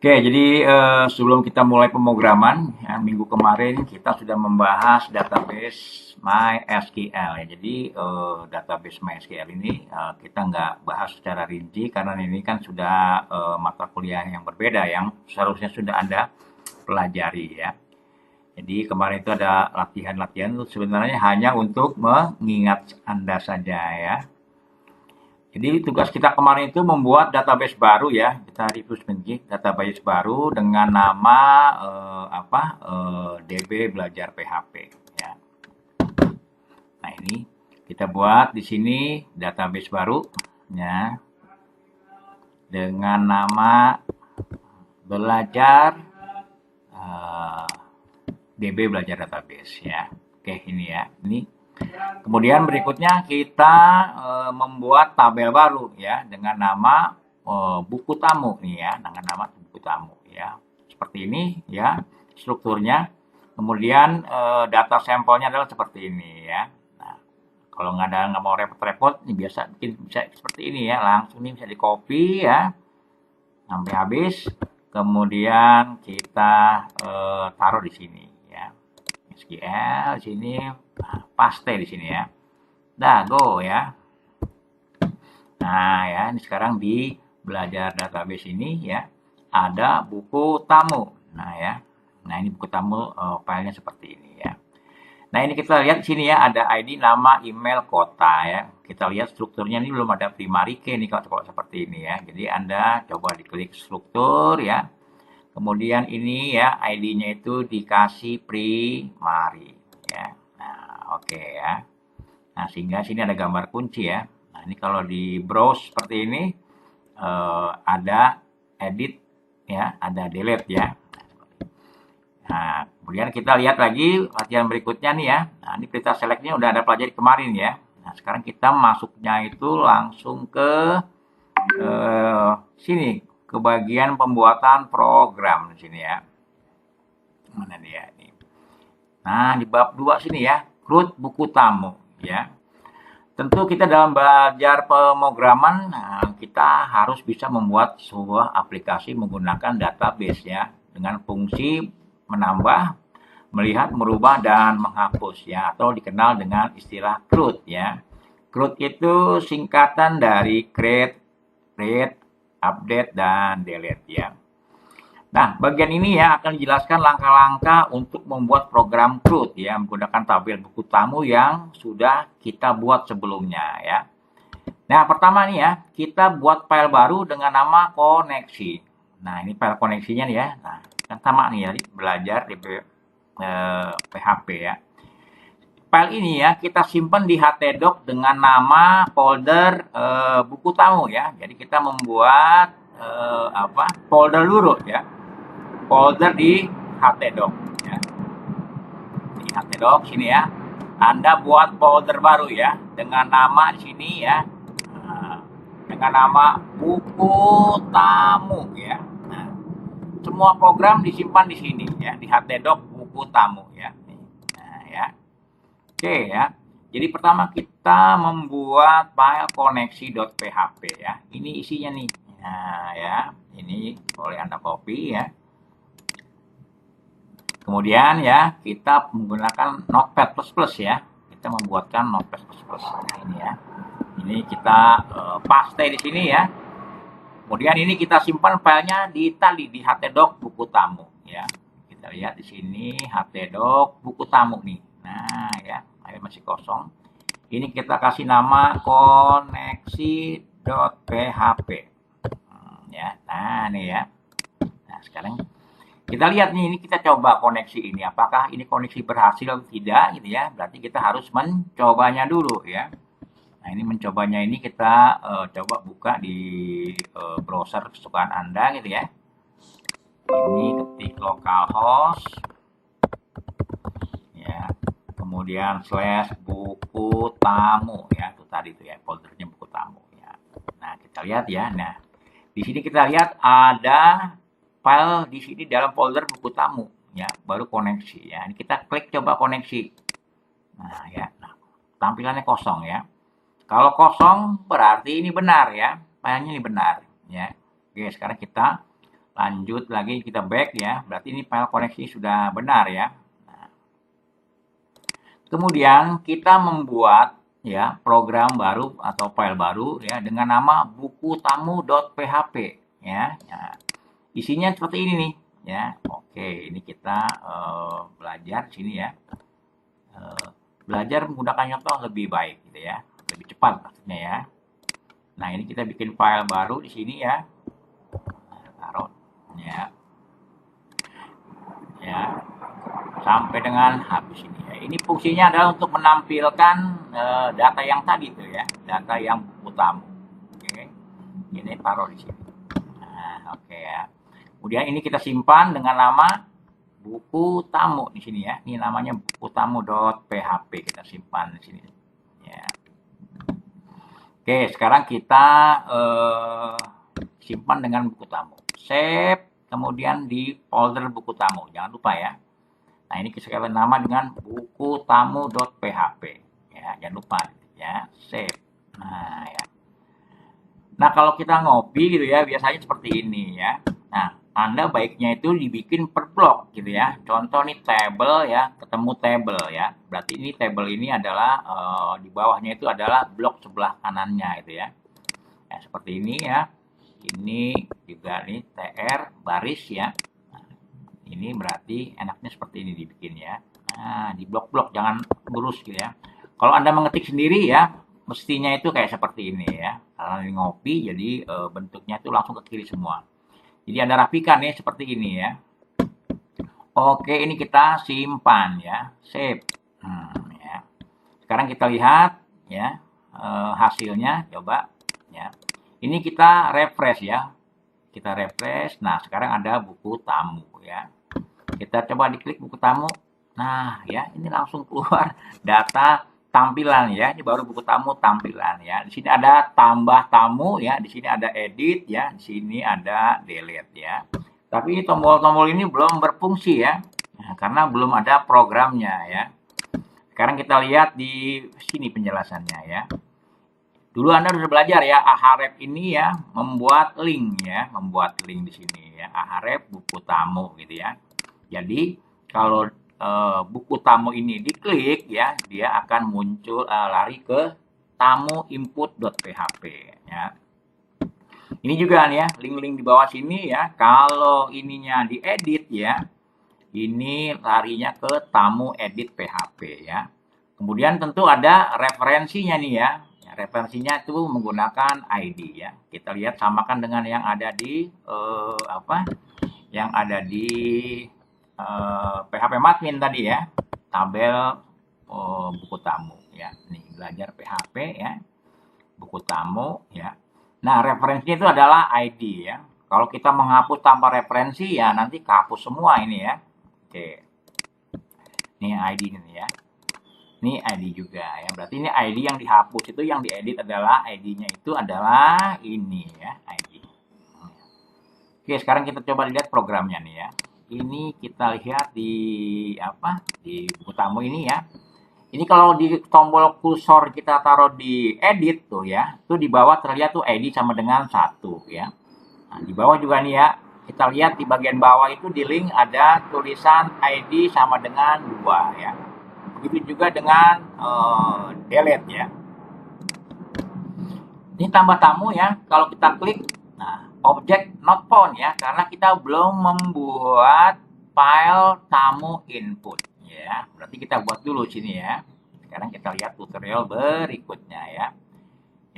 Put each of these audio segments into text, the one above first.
Oke, jadi sebelum kita mulai pemrograman, ya, minggu kemarin kita sudah membahas database MySQL. Ya. Jadi database MySQL ini kita nggak bahas secara rinci karena ini kan sudah mata kuliah yang berbeda yang seharusnya sudah Anda pelajari ya. Jadi kemarin itu ada latihan-latihan itu sebenarnya hanya untuk mengingat Anda saja ya. Jadi tugas kita kemarin itu membuat database baru ya, kita review sedikit database baru dengan nama DB Belajar PHP ya. Nah ini kita buat di sini database baru ya dengan nama Belajar DB Belajar Database ya. Oke ini ya, ini kemudian berikutnya kita membuat tabel baru ya dengan nama buku tamu nih ya, dengan nama buku tamu ya. Seperti ini ya strukturnya. Kemudian data sampelnya adalah seperti ini ya. Nah, kalau nggak mau repot-repot, ini bisa seperti ini ya, langsung ini bisa di copy ya sampai habis. Kemudian kita taruh di sini ya. SQL di sini paste di sini ya. Dah go ya. Nah ya, ini sekarang di belajar database ini ya ada buku tamu. Nah ya. Nah ini buku tamu filenya seperti ini ya. Nah ini kita lihat di sini ya ada ID, nama, email, kota ya. Kita lihat strukturnya ini belum ada primary key nih kalau seperti ini ya. Jadi Anda coba diklik struktur ya. Kemudian ini ya ID-nya itu dikasih primary ya. Nah, oke ya. Nah, sehingga sini ada gambar kunci ya. Nah, ini kalau di browse seperti ini ada edit ya, ada delete ya. Nah, kemudian kita lihat lagi latihan berikutnya nih ya. Nah, ini perintah selectnya udah ada pelajari kemarin ya. Nah, sekarang kita masuknya itu langsung ke sini, ke bagian pembuatan program di sini ya. Mana dia ini? Nah, di bab 2 sini ya, create buku tamu ya. Tentu kita dalam belajar pemrograman, kita harus bisa membuat sebuah aplikasi menggunakan database ya, dengan fungsi menambah, melihat, merubah, dan menghapus ya, atau dikenal dengan istilah CRUD ya. CRUD itu singkatan dari create, read, update, dan delete ya. Nah, bagian ini ya akan dijelaskan langkah-langkah untuk membuat program CRUD ya, menggunakan tabel buku tamu yang sudah kita buat sebelumnya ya. Nah, pertama nih ya, kita buat file baru dengan nama koneksi. Nah, ini file koneksinya nih ya. Nah, kan sama nih ya, belajar di PHP ya. File ini ya kita simpan di htdoc dengan nama folder buku tamu ya. Jadi kita membuat folder dulu ya. Folder di htdoc ya. Di htdoc sini ya. Anda buat folder baru ya dengan nama di sini ya. Dengan nama buku tamu ya. Nah, semua program disimpan di sini ya, di htdoc buku tamu ya. Nah, ya. Oke ya. Jadi pertama kita membuat file koneksi.php ya. Ini isinya nih. Nah, ya. Ini boleh Anda copy ya. Kemudian ya, kita menggunakan Notepad++ ya. Kita membuatkan Notepad++. Nah, ini ya. Ini kita paste di sini ya. Kemudian ini kita simpan filenya di tali di htdoc buku tamu ya. Kita lihat di sini htdoc buku tamu nih. Nah, ya, masih kosong. Ini kita kasih nama koneksi.php. Ya. Nah, nih ya. Nah, sekarang kita lihat nih, ini kita coba koneksi ini. Apakah ini koneksi berhasil atau tidak gitu ya. Berarti kita harus mencobanya dulu ya. Nah, ini mencobanya ini kita coba buka di browser kesukaan Anda gitu ya. Ini ketik localhost ya. Kemudian / buku tamu ya. Itu tadi tuh ya, foldernya buku tamu ya. Nah, kita lihat ya. Nah, di sini kita lihat ada file di sini dalam folder buku tamu ya, baru koneksi ya. Ini kita klik coba koneksi. Nah, ya. Nah, tampilannya kosong ya. Kalau kosong berarti ini benar ya. Filenya ini benar ya. Oke, sekarang kita Lanjut lagi, kita back ya. Berarti ini file koneksi sudah benar ya. Nah, kemudian kita membuat ya program baru atau file baru ya dengan nama buku tamu.php ya. Nah, isinya seperti ini nih ya. Oke, ini kita belajar sini ya. Belajar menggunakan contoh lebih baik gitu ya. Lebih cepat maksudnya ya. Nah, ini kita bikin file baru di sini ya. Taruh ya. Ya, sampai dengan habis ini ya. Ini fungsinya adalah untuk menampilkan data yang tadi tuh ya, data yang buku tamu. Oke. Ini taruh di sini. Nah, oke ya. Kemudian ini kita simpan dengan nama buku tamu di sini ya. Ini namanya buku tamu.php, kita simpan di sini. Ya. Oke, sekarang kita simpan dengan buku tamu. Save, kemudian di folder buku tamu. Jangan lupa ya. Nah, ini kita nama dengan buku tamu.php. Ya, jangan lupa ya, save. Nah, ya. Nah, kalau kita ngopi gitu ya, biasanya seperti ini ya. Nah, Anda baiknya itu dibikin per blok gitu ya. Contoh nih table ya, ketemu table ya. Berarti ini table ini adalah di bawahnya itu adalah blok sebelah kanannya itu ya. Ya, seperti ini ya. Ini juga nih TR baris ya. Nah, ini berarti enaknya seperti ini dibikin ya. Nah, di blok-blok jangan lurus gitu ya. Kalau Anda mengetik sendiri ya, mestinya itu kayak seperti ini ya. Karena ini ngopi jadi bentuknya itu langsung ke kiri semua. Jadi Anda rapikan ya seperti ini ya. Oke, ini kita simpan ya, save. Ya. Sekarang kita lihat ya hasilnya, coba ya. Ini kita refresh ya. Kita refresh. Nah, sekarang ada buku tamu ya. Kita coba diklik buku tamu. Nah, ya, ini langsung keluar data tampilan ya. Ini baru buku tamu tampilan ya. Di sini ada tambah tamu ya, di sini ada edit ya, di sini ada delete ya. Tapi tombol-tombol ini belum berfungsi ya. Nah, karena belum ada programnya ya. Sekarang kita lihat di sini penjelasannya ya. Dulu Anda sudah belajar ya, Ahref ini ya membuat link ya, membuat link di sini ya, Ahref buku tamu gitu ya. Jadi kalau buku tamu ini diklik ya, dia akan muncul lari ke tamu input.php ya. Ini juga nih ya, link-link di bawah sini ya, kalau ininya diedit ya, ini larinya ke tamu edit PHP ya. Kemudian tentu ada referensinya nih ya. Referensinya itu menggunakan ID ya. Kita lihat samakan dengan yang ada di Yang ada di PHP Madmin tadi ya. Tabel buku tamu ya. Nih belajar PHP ya. Buku tamu ya. Nah, referensinya itu adalah ID ya. Kalau kita menghapus tanpa referensi ya nanti kehapus semua ini ya. Oke. Ini ID ini ya. Ini ID juga ya. Berarti ini ID yang dihapus itu yang diedit adalah ID-nya itu adalah ini ya, ID. Oke, sekarang kita coba lihat programnya nih ya. Ini kita lihat di Di buku tamu ini ya. Ini kalau di tombol kursor kita taruh di edit tuh ya, itu di bawah terlihat tuh ID sama dengan 1 ya. Nah, di bawah juga nih ya, kita lihat di bagian bawah itu di link ada tulisan ID sama dengan 2 ya. Begitu juga dengan delete ya. Ini tambah tamu ya, kalau kita klik, nah objek not found ya, karena kita belum membuat file tamu input ya. Berarti kita buat dulu sini ya. Sekarang kita lihat tutorial berikutnya ya.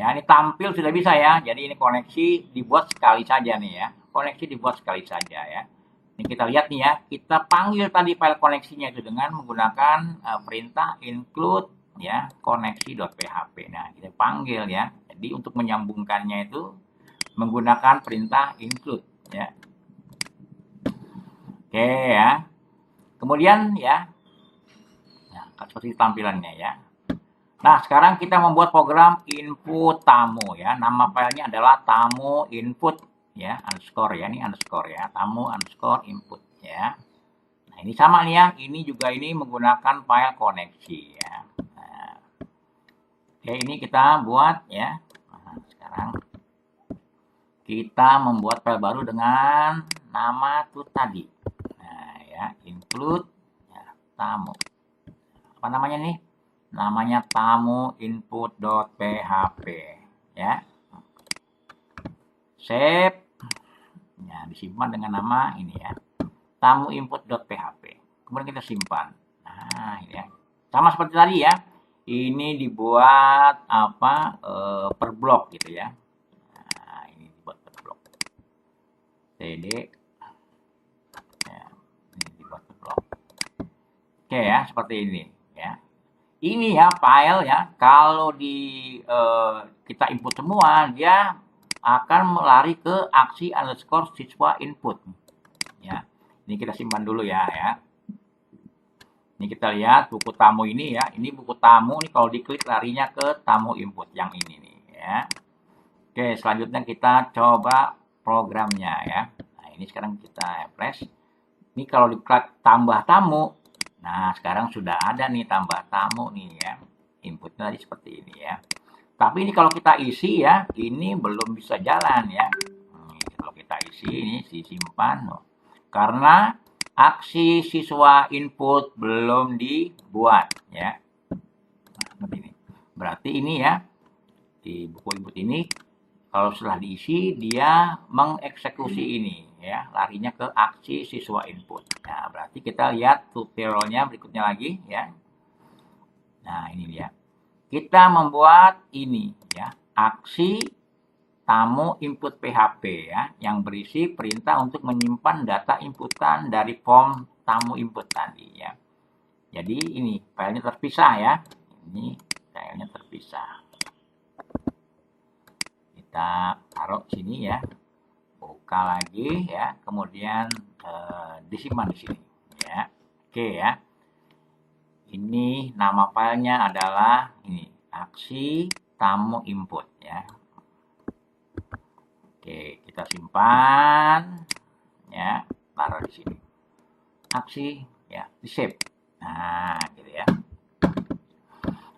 Ya, ini tampil sudah bisa ya. Jadi ini koneksi dibuat sekali saja nih ya. Koneksi dibuat sekali saja ya. Ini kita lihat nih ya, kita panggil tadi file koneksinya itu dengan menggunakan perintah include ya koneksi.php. Nah, kita panggil ya. Jadi untuk menyambungkannya itu menggunakan perintah include ya. Oke ya. Kemudian ya. Nah, seperti tampilannya ya. Nah, sekarang kita membuat program input tamu ya. Nama filenya adalah tamu input ya, underscore ya, ini underscore ya, tamu underscore input ya. Nah, ini sama nih ya, ini juga ini menggunakan file koneksi ya. Nah, oke, ini kita buat ya. Nah, sekarang kita membuat file baru dengan nama tuh tadi. Nah, ya, include ya, tamu. Apa namanya nih? Namanya tamu input.php ya. Save. Ya, disimpan dengan nama ini ya. Tamu input.php. Kemudian kita simpan. Nah, ini ya. Sama seperti tadi ya. Ini dibuat apa? Per blok gitu ya. Nah, ini dibuat per blok. TD ya, ini dibuat per blok. Oke ya, seperti ini ya. Ini ya file ya, kalau kita input semua, dia akan melari ke aksi underscore siswa input. Ya, ini kita simpan dulu ya. Ini kita lihat buku tamu ini ya. Ini buku tamu nih kalau diklik larinya ke tamu input yang ini nih ya. Oke, selanjutnya kita coba programnya ya. Nah, ini sekarang kita refresh. Ini kalau diklik tambah tamu. Nah, sekarang sudah ada nih tambah tamu nih ya. Inputnya tadi seperti ini ya. Tapi ini kalau kita isi ya, ini belum bisa jalan ya. Kalau kita isi ini disimpan. Karena aksi siswa input belum dibuat ya. Nah, seperti ini. Berarti ini ya, di buku input ini, kalau setelah diisi, dia mengeksekusi ini ya, larinya ke aksi siswa input. Nah, berarti kita lihat tutorialnya berikutnya lagi ya. Nah, ini dia. Kita membuat ini ya, aksi tamu input PHP ya, yang berisi perintah untuk menyimpan data inputan dari form tamu input tadi ya. Jadi ini filenya terpisah ya. Ini filenya terpisah. Kita taruh sini ya. Buka lagi ya, kemudian disimpan di sini ya. Oke ya. Ini nama filenya adalah ini aksi tamu input ya. Oke, kita simpan ya, taruh di sini. Aksi ya, di save. Nah, gitu ya.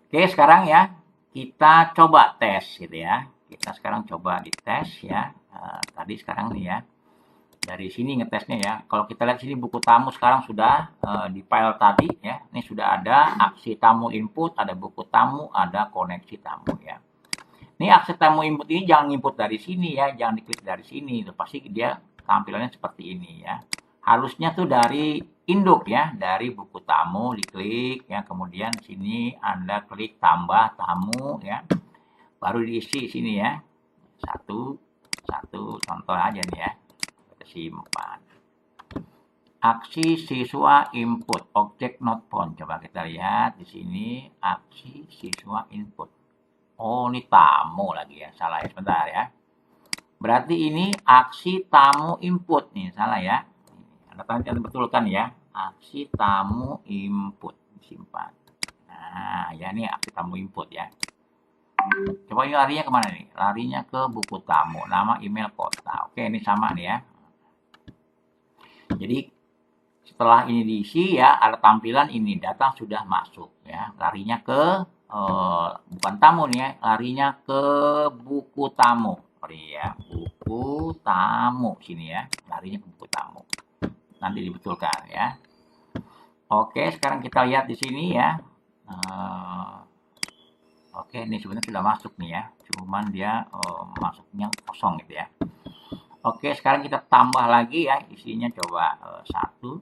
Oke, sekarang ya kita coba tes gitu ya. Kita sekarang coba dites ya. Tadi sekarang nih ya. Dari sini ngetesnya ya. Kalau kita lihat sini buku tamu sekarang sudah di file tadi ya. Ini sudah ada aksi tamu input, ada buku tamu, ada koneksi tamu ya. Ini aksi tamu input ini jangan input dari sini ya, jangan diklik dari sini. Itu pasti dia tampilannya seperti ini ya. Harusnya tuh dari induk ya, dari buku tamu diklik ya, kemudian sini Anda klik tambah tamu ya. Baru diisi sini ya. Satu contoh aja nih ya. Simpan. Aksi siswa input, objek not found. Coba kita lihat di sini aksi siswa input. Oh, ini tamu lagi ya. Salah ya, sebentar ya. Berarti ini aksi tamu input nih, salah ya. Anda betulkan ya. Aksi tamu input simpan. Nah, ya ini aksi tamu input ya. Coba ini larinya kemana nih? Larinya ke buku tamu, nama email kota. Oke, ini sama nih ya. Jadi setelah ini diisi ya, ada tampilan ini data sudah masuk ya. Larinya ke bukan tamu nih ya, larinya ke buku tamu. Ya, buku tamu sini ya, larinya ke buku tamu. Nanti dibetulkan ya. Oke, sekarang kita lihat di sini ya. Oke, ini sebenarnya sudah masuk nih ya, cuman dia masuknya kosong gitu ya. Oke, sekarang kita tambah lagi ya, isinya coba 1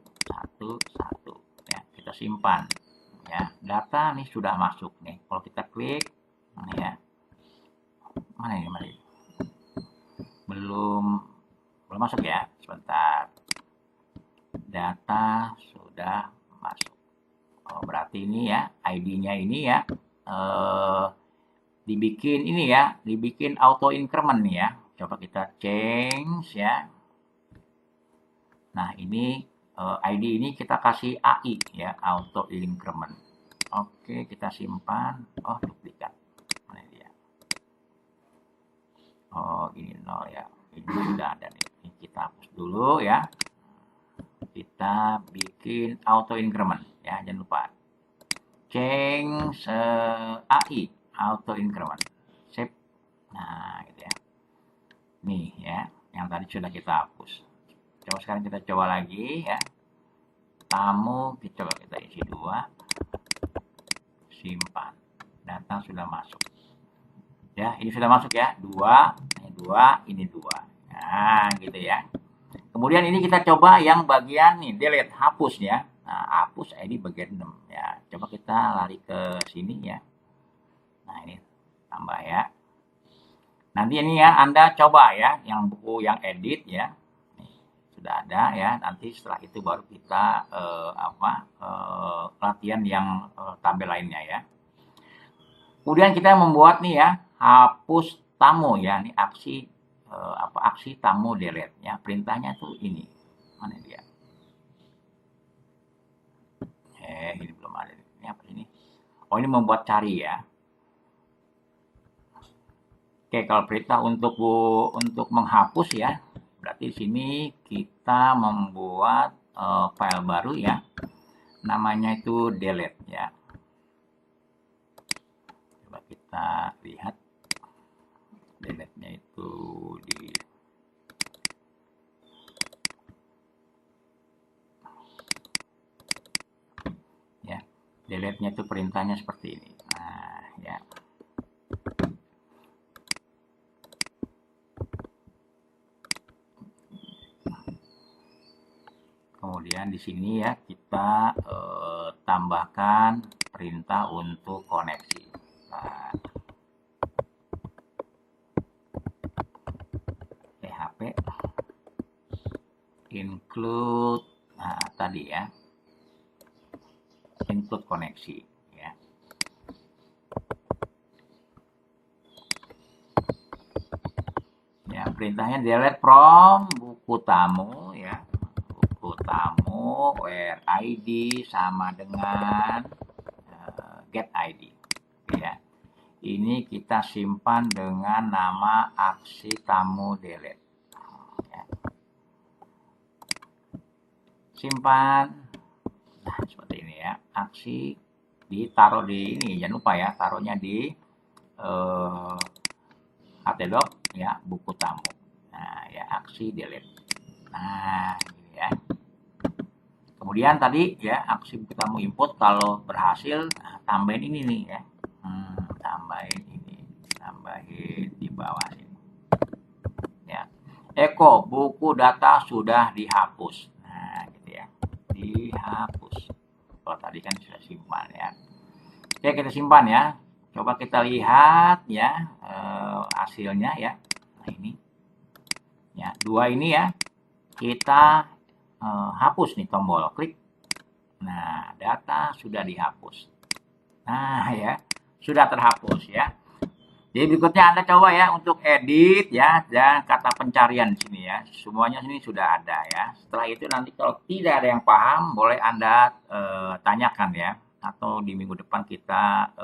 ya, kita simpan ya. Data nih sudah masuk nih. Kalau kita klik ya, mana ini? Belum masuk ya, sebentar. Data sudah masuk. Oh, berarti ini ya, ID-nya ini ya dibikin ini ya, dibikin auto increment nih ya. Coba kita change ya. Nah, ini ID ini kita kasih AI ya, auto increment. Oke, kita simpan. Oh, duplikat. Mana dia? Oh, ini 0 ya. Ini sudah ada nih. Ini kita hapus dulu ya. Kita bikin auto increment ya, jangan lupa. Change AI auto increment. Save. Nah, gitu ya. Nih ya, yang tadi sudah kita hapus. Coba sekarang kita coba lagi ya. Tamu, coba kita isi 2. Simpan. Data sudah masuk. Ya, ini sudah masuk ya. 2, ini 2, ini 2. Nah, gitu ya. Kemudian ini kita coba yang bagian nih, delete, hapus ya. Nah, hapus ID bagian 6 ya. Coba kita lari ke sini ya. Nah, ini tambah ya. Nanti ini ya, Anda coba ya, yang buku yang edit ya. Nih, sudah ada ya. Nanti setelah itu baru kita latihan yang tabel lainnya ya. Kemudian kita membuat nih ya, hapus tamu ya. Ini aksi tamu delete ya. Perintahnya tuh ini. Mana dia? Ini belum ada. Ini apa ini? Oh, ini membuat cari ya. Oke, kalau perintah untuk menghapus ya. Berarti di sini kita membuat file baru ya. Namanya itu delete ya. Coba kita lihat delete-nya itu di ya. Delete-nya itu perintahnya seperti ini. Nah, ya. Kemudian di sini ya kita tambahkan perintah untuk koneksi. Nah, PHP include, nah tadi ya, include koneksi ya. Ya, perintahnya delete from buku tamu ya. Buku tamu where ID sama dengan get ID ya. Ini kita simpan dengan nama aksi tamu delete ya. Simpan, nah seperti ini ya, aksi ditaruh di ini, jangan lupa ya, taruhnya di htdoc ya, buku tamu. Nah ya, aksi delete. Nah ini ya. Kemudian tadi ya, aksi buku tamu input kalau berhasil, nah, tambahin ini nih ya. Tambahin ini, tambahin di bawah ini. Ya. Eko, buku data sudah dihapus. Nah, gitu ya. Dihapus. Kalau tadi kan sudah simpan ya. Oke, kita simpan ya. Coba kita lihat ya hasilnya ya. Nah, ini. Ya, 2 ini ya. Kita hapus nih tombol klik. Nah, data sudah dihapus. Nah, ya. Sudah terhapus ya. Jadi berikutnya Anda coba ya untuk edit ya dan kata pencarian di sini ya. Semuanya sini sudah ada ya. Setelah itu nanti kalau tidak ada yang paham boleh Anda tanyakan ya, atau di minggu depan kita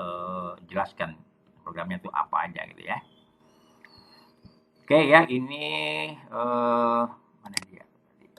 jelaskan programnya itu apa aja gitu ya. Oke ya, ini